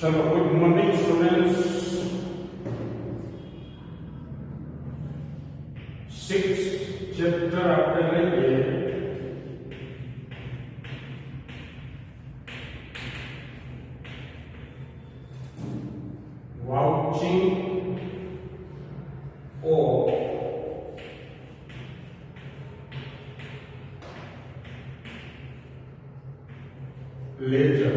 ચલો good morning students. 6th chapter આપણે લઈએ. Vouching of ledger.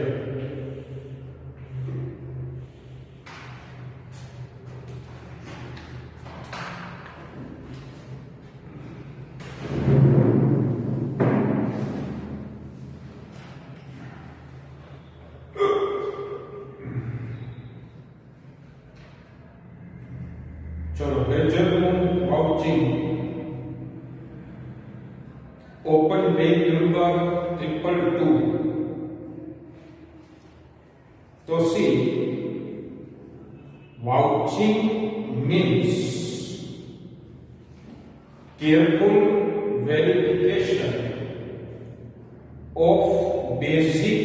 ચલો લેજરનું વાઉચિંગ. Open page number 222. તો see vouching means careful verification of basic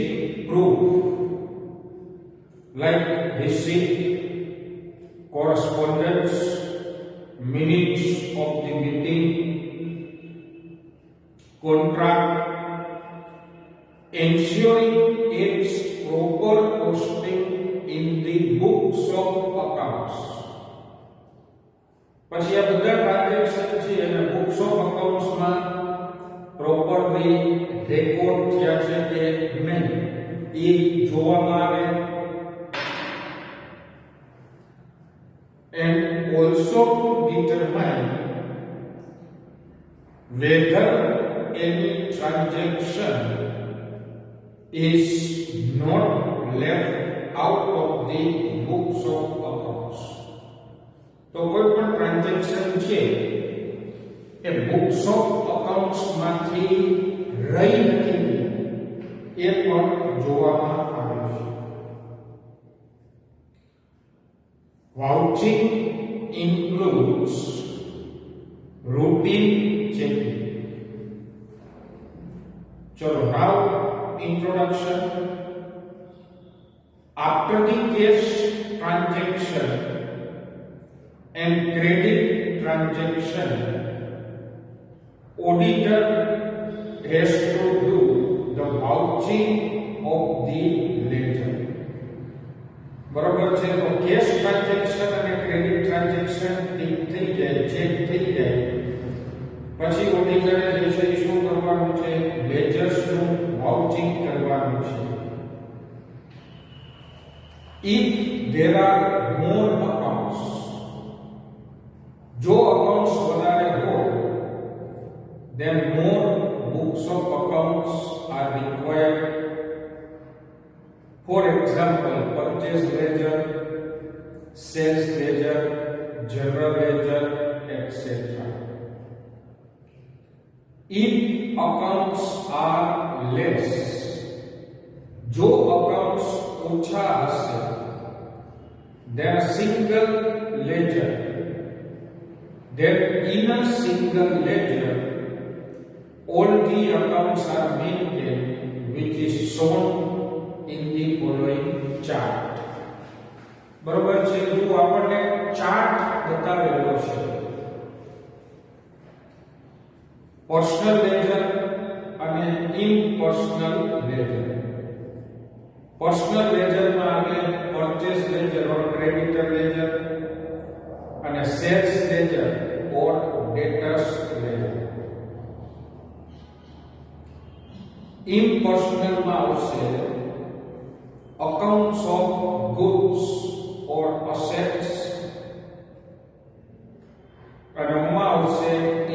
proof like receipt, correspondence, minutes of the meeting, contract, ensuring its proper posting in the books of accounts. પછી આ બધા transaction છે અને books of accounts માં properly record થયા છે કે નહીં એ જોવામાં આવે. And also to determine whether any transaction is not left out of the books of accounts. તો કોઈ પણ ટ્રાન્ઝેક્શન છે એ બુક્સ ઓફ અકાઉન્ટ્સ માંથી રહી નથી એ પણ જોવામાં આવે છે. Vouching includes routine checking. Chalo, now introduction. After the cash transaction and credit transaction, auditor has to do the vouching of the ledger. બરોબર છે. તો કેશ ટ્રાન્ઝેક્શન અને ક્રેડિટ ટ્રાન્ઝેક્શન ટીક થઈ જાય, ચેક થઈ જાય પછી ઓડિટરે જે છે શું કરવાનું છે, લેજર્સનું વાઉચિંગ કરવાનું છે. If there are more accounts, જો અકાઉન્ટ્સ વધારે હોય, then more books of accounts are required. For example, purchase ledger, sales ledger, general ledger, etc. If accounts are less, જો accounts ઓછા હશે, then a single ledger, then in a single ledger all the accounts are maintained, which is shown in the following chart. બરોબર છે. જો આપણને chart બતાવેલો છે personal ledger અને impersonal ledger. Personal લેજરમાં આપણે પરચેસ લેજર ઓર ક્રેડિટર લેજર અને cells ledger ઓર ડેટર્સ ledger. ઇમ્પર્સનલમાં આવશે accounts of goods or assets, and amounts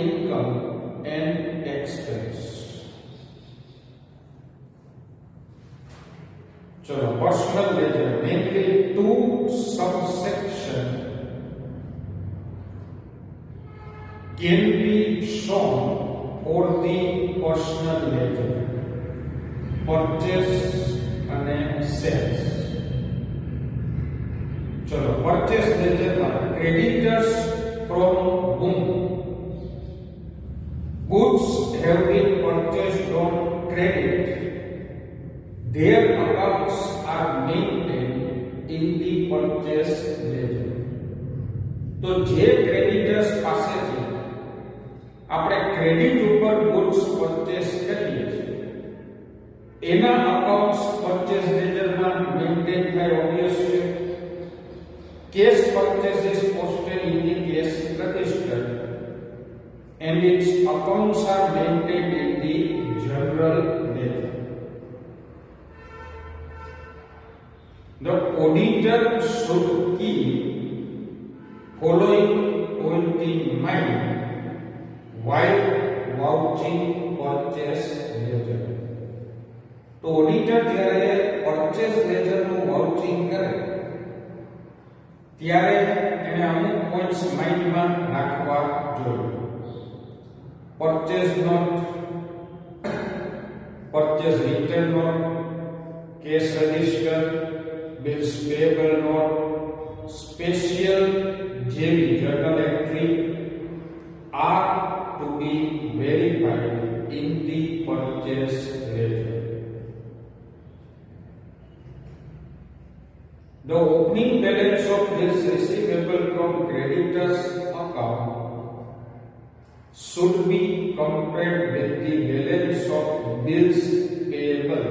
income and expense. So the personal ledger, mainly two subsection can be shown for the personal ledger: purchase અને સેલ્સ. ચલો purchase લેજરમાં creditors from whom goods have been purchased on credit, their accounts are maintained in the purchase ledger. તો જે creditors પાસેથી આપણે credit ઉપર goods purchase કરીએ છીએ એના અકાઉન્ટ્સ પરચેસ લેજરમાં મેન્ટેન થાય ઓબ્વિયસ છે. Cash purchase is posted in the cash register and its accounts are maintained in the general ledger. The auditor should keep following point in mind while vouching purchase ledger. તો auditor જ્યારે purchase લેજરનું vouching કરે ત્યારે એને અમુક points માઇન્ડમાં રાખવા જોઈએ. Purchase note, purchase return note, cash register, bills payable note, special જેવી journal entry are to be verified in the purchase ledger. The opening balance of bills receivable from creditors account should be compared with the balance of bills payable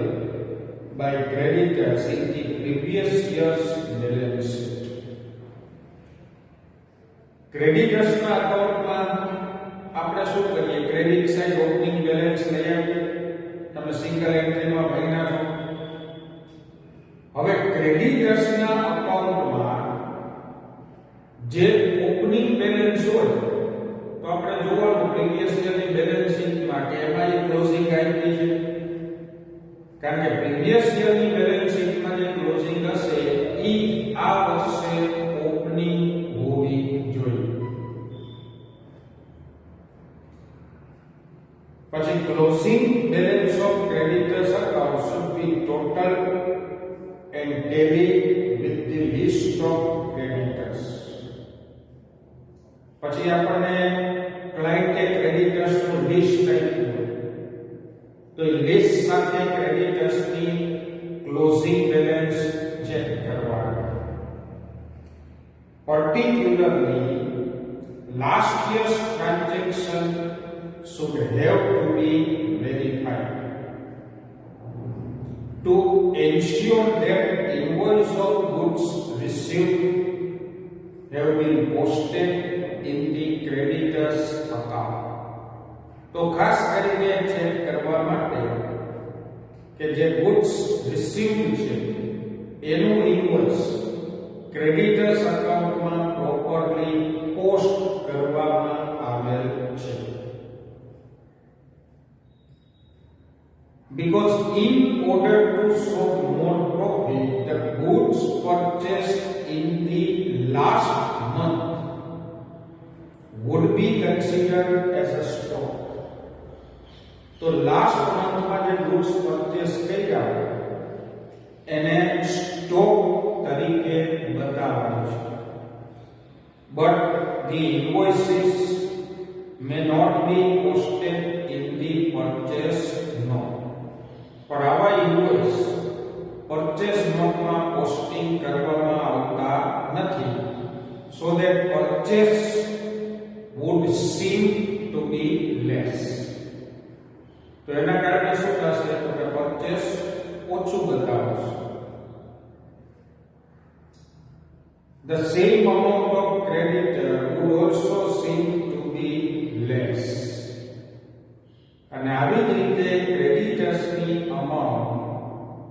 by creditors in the previous year's balance sheet. Creditors ના અકાઉન્ટમાં આપણે શું કરીએ? Credit side opening balance લઈ આવીએ. તમે single એન્ટ્રીમાં ભરીના છો. હવે ક્રેડિટર્સના અકાઉન્ટમાં જે ઓપનિંગ બેલેન્સ હોય તો આપણે જોવાનું પ્રીવિયસ યરની બેલેન્સ શીટમાં કે એમાં એ ક્લોઝિંગ આપી છે. કારણ કે પ્રીવિયસ યરની બેલેન્સ શીટમાં જે ક્લોઝિંગ હશે એ આ વર્ષે ઓપનિંગ હોવી જોઈએ. પછી closing balance of creditors account should be total and tally with the list of creditors. પછી આપણને ક્લાયન્ટે ક્રેડિટર્સ નું લિસ્ટ આપ્યું તો એ લિસ્ટ સાથે ક્રેડિટર્સ ની ક્લોઝિંગ બેલેન્સ ચેક કરવાનું. Particularly last year's transaction should have to be verified to ensure that invoice of goods received have been posted in the creditors account. તો ખાસ કરીને ચેક કરવા માટે કે જે goods received છે એનું ઇન્વોઇસ ક્રેડિટર્સ અકાઉન્ટમાં પ્રોપરલી પોસ્ટ કરવામાં આવેલ છે. Because in order to show more profit, the goods purchased in the last month would be considered as a stock. So last month માં જે goods purchase કર્યા એને સ્ટોક તરીકે બતાવવાનું છે. But the invoices may not be posted in the purchase note. પણ આવા invoice purchase નોટમાં પોસ્ટિંગ કરવામાં આવતા નથી so that purchase would seem to be less. તો એના કારણે શું થશે? તો કે પરચેસ ઓછું બતાવશે. The same amount of creditor would also seem to be less. અને આવી જ રીતે ક્રેડિટર્સની અમાઉન્ટ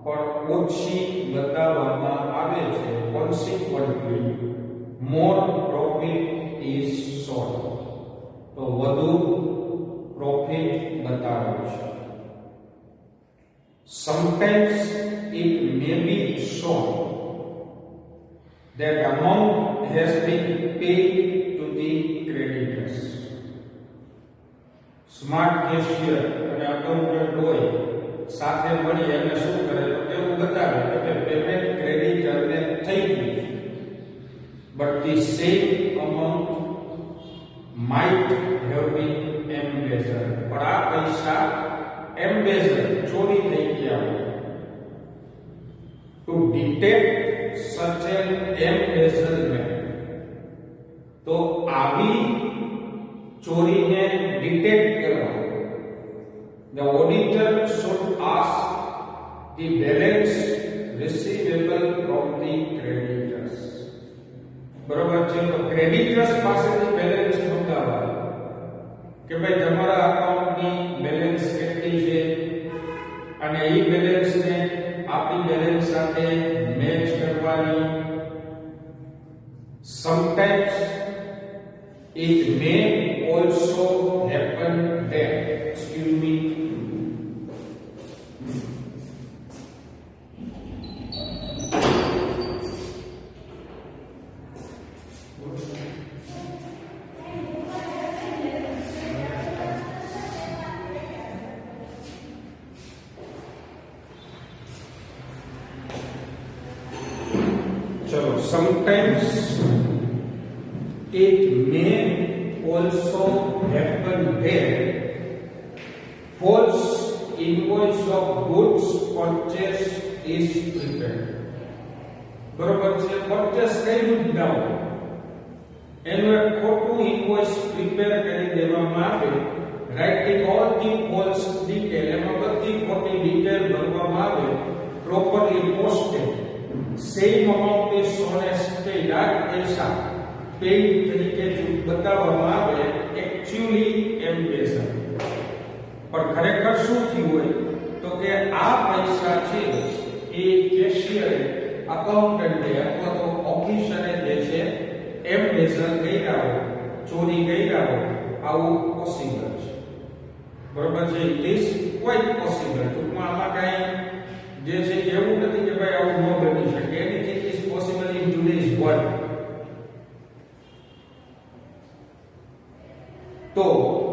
પણ ઓછી બતાવવામાં આવે છે. Consequently, more profit is shown. તો વધુ પ્રોફિટ બતાવે છે. Sometimes it may be shown that amount has been paid to the creditors. Smart cashier અને અકાઉન્ટન્ટ હોય સાથે મળી અને શું કરે તો એવું બતાવે કે પેમેન્ટ ક્રેડિટરને થઈ ગયું છે. But the same amount might have been embezzled. પણ આ પૈસા embezzled ચોરી થઈ ગયા હોય. To detect such an embezzlement. તો આવી ચોરીને ડિટેક્ટ કરવા the auditor should ask the balance receivable from the creditors. બરોબર છે. તો ક્રેડિટર્સ પાસેથી બેલેન્સ મંગાવવા કે ભાઈ તમારા અકાઉન્ટની બેલેન્સ કેટલી છે અને એ બેલેન્સને આપણી બેલેન્સ સાથે મેચ કરવાની. Sometimes it may also happen that, excuse me, sometimes it may also happen that false invoice of goods purchased is prepared. બરોબર છે. પરચેસ કર્યું જ ના હોય એનું એક ખોટું ઇન્વોઇસ પ્રિપેર કરી દેવામાં આવે, writing all the false detail, એમાં બધી ખોટી ડિટેલ ભરવામાં આવે, properly posted, same amount is shown as paid, આ પૈસા પેઇડ તરીકે બતાવવામાં આવે, એકચ્યુઅલી એમ્બેઝલ. પણ ખરેખર શું થયું હોય તો કે આ પૈસા છે એ કેશિયરે, અકાઉન્ટન્ટે અથવા તો ઓફિસરે જે છે એમ્બેઝલ કર્યા હોય, ચોરી કર્યા હોય, આવું પોસિબલ છે. બરોબર છે. It is quite possible. ટૂંકમાં આમાં કાંઈ જે છે એવું નથી કે ભાઈ આવું ન બની શકે. Anything is possible in today's world. તો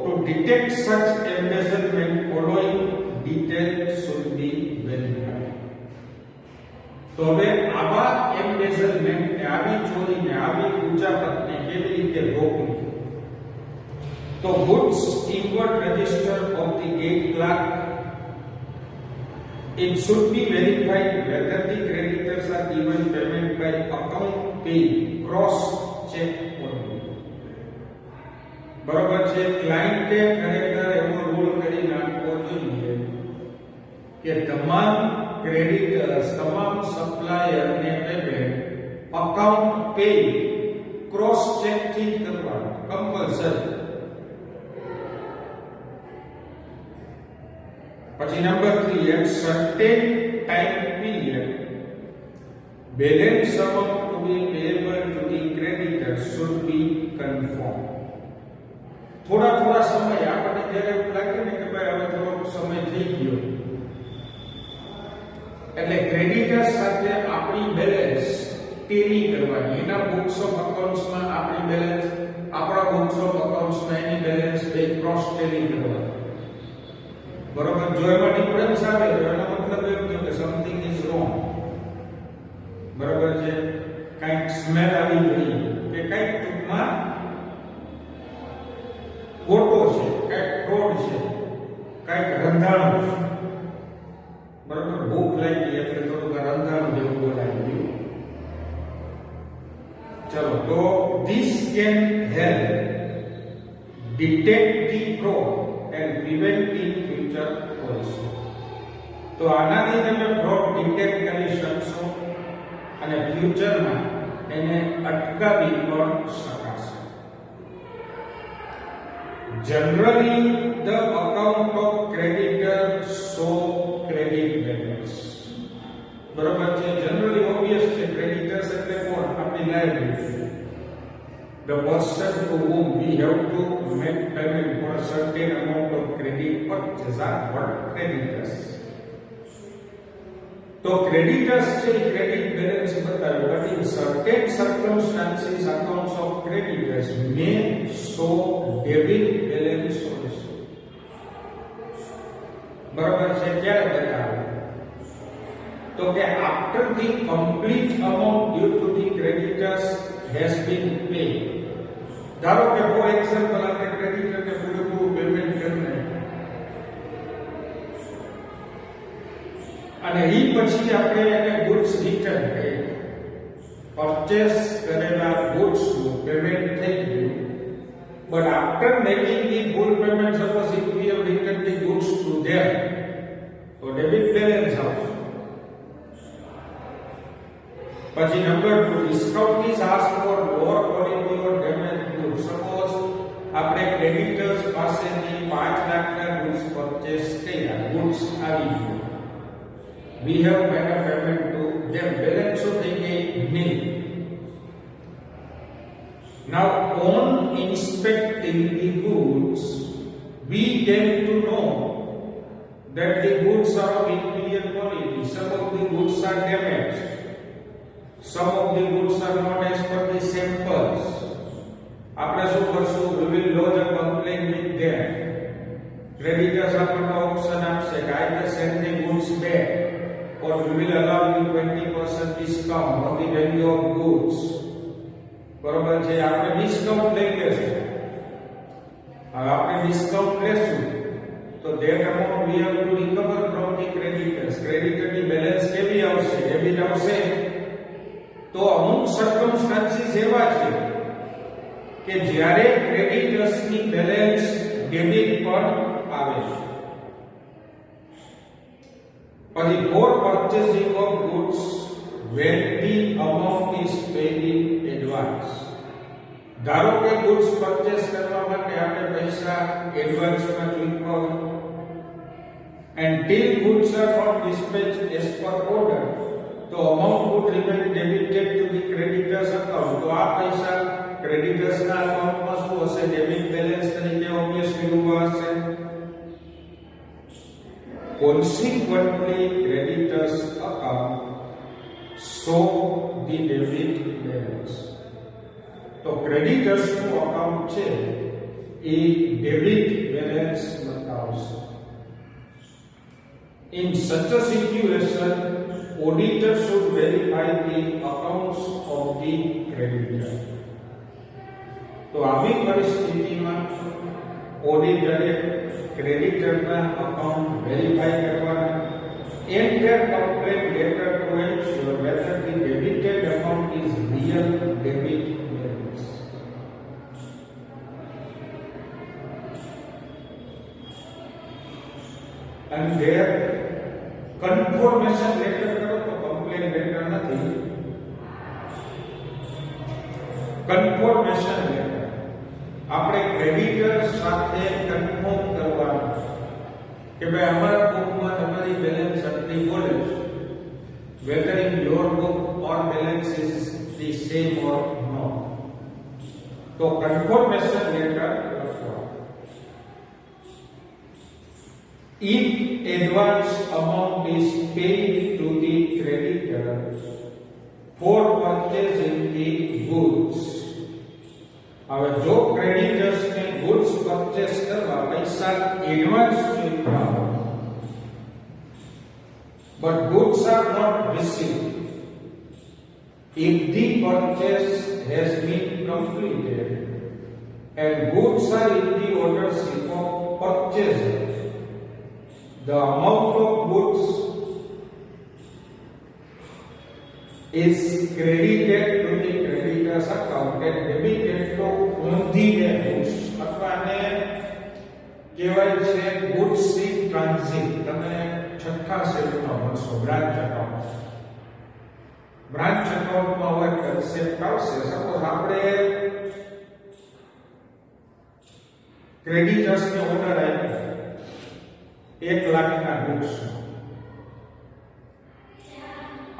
to detect such embezzlement, following details should be verified. તો હવે આવા એમ્બેઝલમેન્ટ ને, આવી ચોરીને, આવી ઉચાપતને કેવી રીતે રોકવી? તો goods inward register of the gate clerk, it should be verified whether the creditors are given payment by account pay, cross check only. બરોબર છે. ક્લાયન્ટે ખરેખર એવો રૂલ કરી નાખવો જોઈએ કે તમામ ક્રેડિટર્સ, તમામ સપ્લાયરને payment account payee cross cheque થી કરવાનું કમ્પલસરી. પછી number 3, at certain time period balance amount to be payable to the creditor should be confirmed. થોડા સમય આપણને જ્યારે એવું લાગે ને કે ભાઈ હવે થોડો સમય થઈ ગયો એટલે ક્રેડિટર સાથે આપણી બેલેન્સ ટેલી કરવાની, એના બુક્સ ઓફ અકાઉન્ટ્સમાં આપણી બેલેન્સ, આપણા બુક્સ ઓફ અકાઉન્ટ્સમાં એની બેલેન્સ બે ક્રોસ ટેલી કરવાની. બરોબર. જો એમાં ડિફરન્સ આવે તો એનો મતલબ એમ થયો કે સમથિંગ ઇઝ રોંગ. બરોબર છે. કંઈક સ્મેલ આવી ગઈ કે કંઈક ટૂંકમાં ખોટો છે, કંઈક ફ્રોડ છે, કંઈક રંધાણું છે. બરોબર. ભૂખ લાગી એટલે થોડુંક રંધાણું જેવું બોલાવી ગયું. ચલો, તો this can help detect the fraud and prevent in future also. તો આનાથી તમે ફ્રોડ ડિટેક્ટ કરી શકશો અને ફ્યુચરમાં એને અટકાવી પણ શકાશે. Generally, the account of creditor show credit balance. બરોબર છે. જનરલી ઓબવિયસ છે. ક્રેડિટર્સ એટલે કોણ? આપણી liability. The person to whom we have to make payment for a certain amount of credit purchase are called creditors. તો creditors છે credit balance બતાવે, but in certain circumstances accounts of creditors may show debit balance also. બરાબર છે. ક્યારે બતાવે? તો કે after the complete amount due to the creditors has been paid. ધારો કે ફોર એક્ઝામ્પલ આપણે ક્રેડિટરને પૂરેપૂરું પેમેન્ટ કરીને અને એ પછી આપણે એને ગુડ્સ રિટર્ન કરીએ પરચેસ કરેલા goods નું પેમેન્ટ થઈ ગયું, but after making the full payment, suppose if we have returned the goods to them, તો ડેબિટ બેલેન્સ આવશે. પછી number 2, discount is asked for lower quality or damaged goods. Suppose આપણે creditors પાસેથી 5 લાખના goods purchase કર્યા, goods આવી ગયું, we have made a payment to them, balance શું થઈ ગઈ? nil. Now on inspecting the goods, we came to know that the goods are of inferior quality. Some of the goods are damaged, some of the goods are not as per the samples. આપણે શું કરશું? We will lodge a complaint with them. Creditors આપણને option આપશે કે either send the goods back or we will allow you 20% discount on the value of goods. બરોબર છે? આપણે discount લઈ લેશું. હવે આપણે ડિસ્કાઉન્ટ લેશું તો that amount we have to recover from the creditors. Creditor ની બેલેન્સ કેવી આવશે? ડેબિટ આવશે. તો અમુક સર્કમસ્ટાન્સીસ એવા છે કે જ્યારે ક્રેડિટર્સ ની બેલેન્સ ડેબિટ પર આવે છે. પછી for purchasing of goods when the amount is paid in advance. ધારો કે goods purchase કરવા માટે આપણે પૈસા એડવાન્સમાં ચૂકવવા હોય, and till goods are not dispatched as per order, તો amount would remain debited to the creditors account. તો આ પૈસા creditors ના અકાઉન્ટમાં શું હશે? ડેબિટ બેલેન્સ તરીકે ઓબ્વિયસલી ઊભા હશે. Consequently, creditors account show the debit balance. તો creditors નું અકાઉન્ટ છે એ ડેબિટ બેલેન્સ બતાવશે. In such a situation, auditor should verify the accounts of the creditor. તો આવી પરિસ્થિતિમાં ઓડિટરે ક્રેડિટરના અકાઉન્ટ વેરીફાઈ કરવાના and their complaint letter to ensure whether the debited amount is real debit balance. And their confirmation letter કરો તો complaint letter નથી, confirmation letter. આપણે creditor સાથે confirm કરવાનું કે ભાઈ અમારા બુકમાં તમારી બેલેન્સ આટલી બોલે છે, whether in your book or balance is the same or not. તો confirmation letter લખવાનું. If advance amount is paid to the creditor for purchasing the goods, હવે જો ક્રેડિટર્સ ને ગુડ્સ પરચેસ કરવા પૈસા એડવાન્સ ચૂકવવા but goods are not received, if the purchase has been completed and goods are in the ownership of purchaser, the amount of goods is credited to the creditor's account and debited to only the goods. અથવા ને કહેવાય છે goods in transit. તમે છઠ્ઠા સેટમાં ભણશો branch account. Branch અકાઉન્ટમાં હોય concept આવશે. સપોઝ આપણે ક્રેડિટર્સને ઓર્ડર આપ્યો 1 લાખના goods,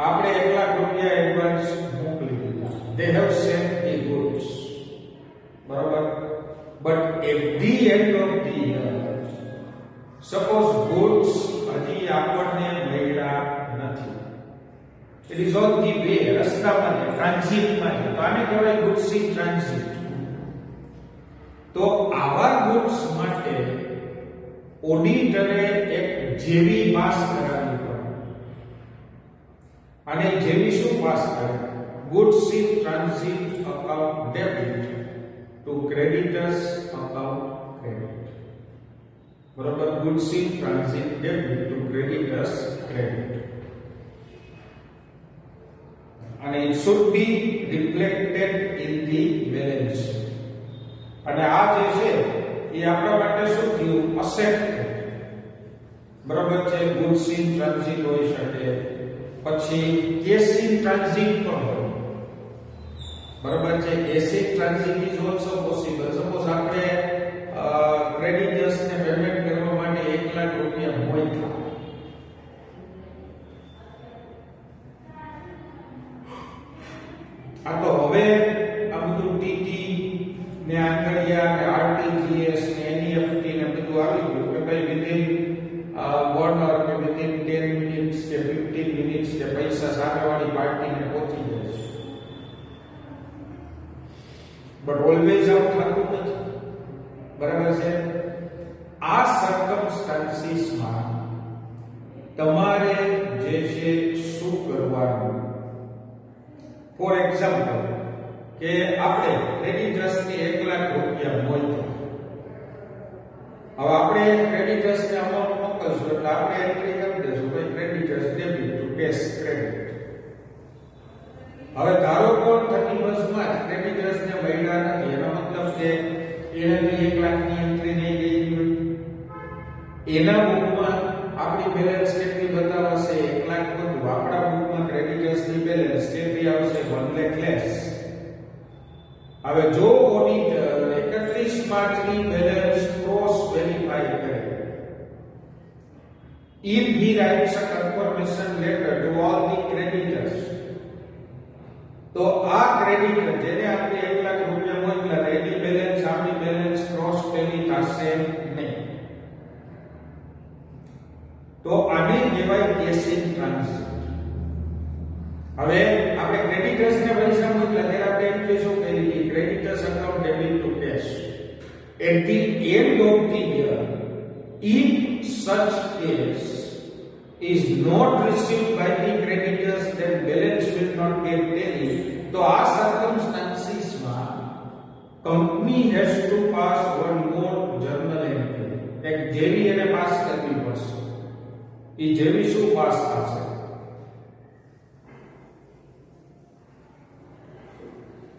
આપણે 1 લાખ રૂપિયા એડવાન્સ મોકલી દીધા. they have sent the goods, બરાબર. but at the end of the year, suppose goods હજી આપણને મળ્યા નથી, it is on the way, રસ્તામાં છે, ટ્રાન્ઝિટમાં છે, તો આને કહેવાય goods in transit. તો આવા goods માટે ઓડિટરે એક જેવી પાસ કરાવી પડે, અને જેવી શું પાસ કરે? goods in transit account debit to creditors account credit. બરોબર? goods in transit debit to creditors credit. અને it should be reflected in the balance sheet. અને આ જે છે એ આપણા માટે શું થયું? અસેટ. બરાબર છે. ગુડ્સ ઇન ટ્રાન્ઝિટ હોઈ શકે, પછી કેશ ઇન ટ્રાન્ઝિટ પણ હોય. બરાબર છે. Cash in transit is also possible. Suppose આપણે ક્રેડિટર્સ ને પેમેન્ટ કરવા માટે 1 લાખ રૂપિયા મોકલા. આ તો હવે આ બધું ટીટી ને આંકડિયા ને આરટીજીએસ ને એનઈએફટી ને બધું આવી ગયું કે ભાઈ વિધિન 1 hour કે વિધિન 10 મિનિટ્સ કે 15 મિનિટ્સ કે પૈસા સામેવાળી પાર્ટીને પહોંચી જાય છે. બટ ઓલવેઝ આવું થતું નથી. બરાબર છે. આ સર્કમસ્ટાન્સીસમાં તમારે જે છે શું કરવાનું? ફોર એક્ઝામ્પલ કે આપણે ક્રેડિટર્સની 1 લાખ રૂપિયા મોકલ્યા. હવે આપણે ક્રેડિટર્સને અમાઉન્ટ મોકલશું એટલે આપણે એન્ટ્રી કરી દઈશું કે creditors debit to cache credit. હવે ધારો કે 31 માં ક્રેડિટર્સને મળ્યા નથી, એનો મતલબ કે એને 1 લાખની એન્ટ્રી નહીં ગઈ હોય. એના બુકમાં આપણી બેલેન્સ કેટલી બતાવશે? 1 લાખ બધું. આપણા બુકમાં ક્રેડિટર્સની બેલેન્સ કેટલી આવશે? 1 લાખ લેસ. હવે જો ઓડિટર 31 માર્ચની બેલેન્સ ક્રોસ વેરીફાઈ કરે, if he writes a confirmation letter to all the creditors, તો આ ક્રેડિટર જેને આપણે 1 લાખ રૂપિયા મોકલ્યા એની બેલેન્સ આપણી બેલેન્સ ક્રોસ ટેલી થશે નહીં. તો આને કહેવાય કેશ ઇન ટ્રાન્ઝિટ. હવે આપણે ક્રેડિટર્સને પૈસા મોકલ્યા ત્યારે આપણે એન્ટ્રી શું કરી? Creditors account debit to cash. At the end of the year, if such case is not received by the creditors, then balance will not get tallied. તો આ circumstances માં company has to pass one more journal entry. એક જેવી એને pass કરવી પડશે. એ જેવી શું પાસ થશે?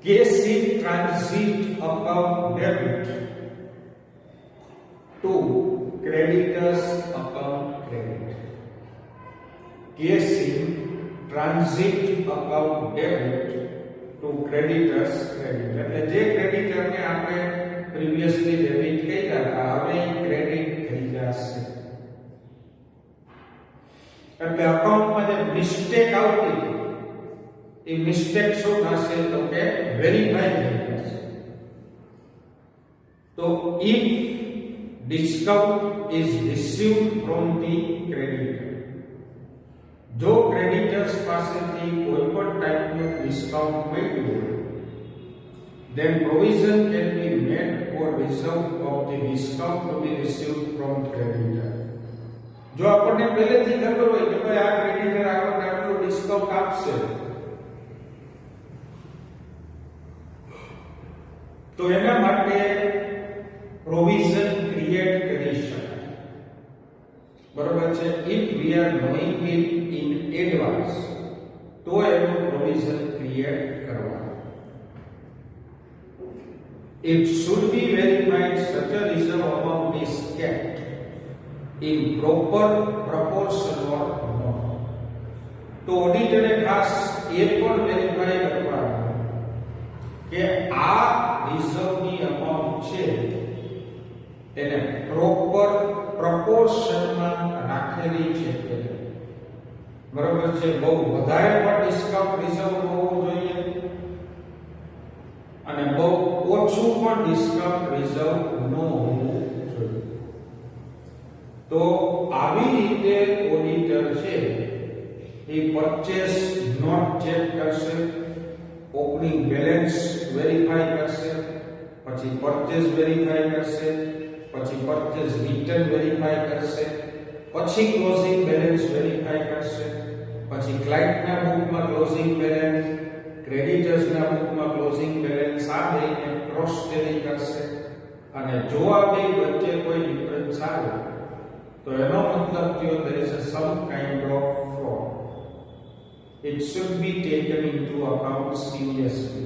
Cash in transit account debit to creditors account credit. Cash in transit account debit to creditors credit. એટલે જે ક્રેડિટર ને આપણે પ્રીવિયસલી ડેબિટ કર્યા હતા હવે ક્રેડિટ થઈ જશે. એટલે અકાઉન્ટમાં જે મિસ્ટેક આવતી એ મિસ્ટેક શું થશે? તો કે વેરીફાઈ થઈ જશે. તો if discount is received from the creditor, જો ક્રેડિટર્સ પાસેથી કોઈ પણ ટાઈપનું ડિસ્કાઉન્ટ મળ્યું હોય, then provision can be made for reserve of the discount to be received from creditor. જો આપણને પહેલેથી ખબર હોય કે ભાઈ આ ક્રેડિટર આપણને આટલું ડિસ્કાઉન્ટ આપશે, તો એના માટે પ્રોવિઝન ક્રિએટ કરી શકાય. બરોબર છે. if we are knowing it in advance, તો એનું પ્રોવિઝન ક્રિએટ કરવાનું. It should be verified such a reserve amount is kept in proper proportion or not. તો ઓડિટરે ખાસ એ પણ વેરીફાઈ કરવાનું કે આ રિઝર્વની અમાઉન્ટ છે એને પ્રોપર પ્રપોર્શનમાં રાખેલી છે કે બરોબર છે. બહુ વધારે પણ ડિસ્કાઉન્ટ રિઝર્વ હોવું જોઈએ અને બહુ ઓછું પણ ડિસ્કાઉન્ટ રિઝર્વ ન હોવું જોઈએ. તો આવી રીતે ઓડિટર છે એ પરચેસ નોટ ચેક કરશે, ઓપનિંગ બેલેન્સ વેરીફાઈ કરશે, પછી પરચેસ વેરીફાઈ કરશે, પછી પરચેસ રિટર્ન વેરીફાઈ કરશે, પછી ક્લોઝિંગ બેલેન્સ વેરીફાઈ કરશે, પછી ક્લાયન્ટના બુકમાં ક્લોઝિંગ બેલેન્સ, ક્રેડિટર્સના બુકમાં ક્લોઝિંગ બેલેન્સ આ બેને ક્રોસ ટેલી કરશે. અને જો આ બે વચ્ચે કોઈ ડિફરન્સ આવે તો એનો મતલબ થયો there is some kind of fraud. it should be taken into account seriously.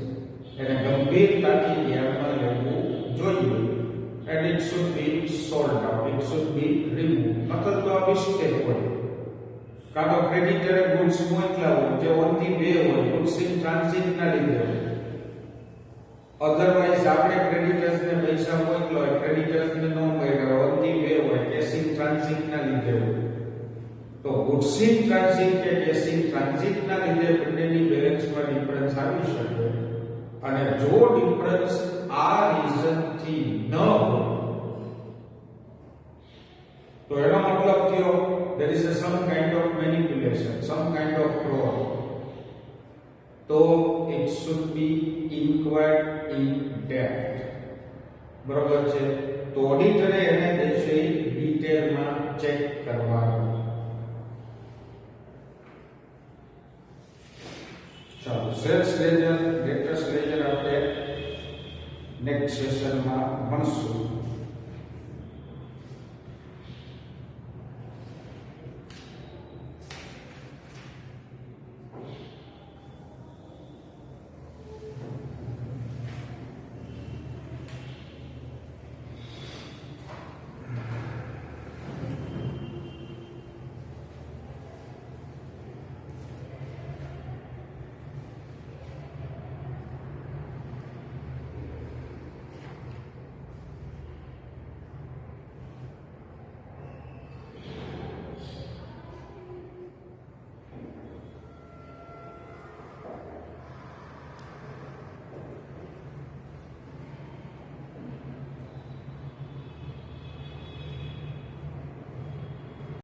એને ગંભીરતાથી ધ્યાનમાં લેવું જોઈએ. And it should be solved out. It should be removed. નકર તો આ મિસ્ટેક હોય. કાં તો ક્રેડિટરે ગુડ્સ મોકલ્યા હોય જે 1 થી 2 હોય, ગુડ્સ ઇન ટ્રાન્ઝિટ ના લીધે હોય. અધરવાઇઝ આપણે ક્રેડિટર્સને પૈસા મોકલ્યો હોય, ક્રેડિટર્સને ન મળ્યા 1 થી 2 હોય, કેશ ઇન ટ્રાન્ઝિટ ના લીધે હોય. તો ગુડ્સ ઇન ટ્રાન્ઝિટ કે કેશ ઇન ટ્રાન્ઝિટ ના લીધે બંનેની બેલેન્સમાં ડિફરન્સ આવી શકે. અને જો ડિફરન્સ આ રીઝન થી ન હોય તો એનો મતલબ થયો there is some kind of manipulation, some kind of fraud. તો it should be inquired in depth. બરોબર છે. તો ઓડિટરે એને દેશે ડિટેલમાં ચેક કરવાનું. ચાલો સેલ્સ લેજર, ડેટર્સ લેજર આપણે નેક્સ્ટ સેશનમાં ભણશું.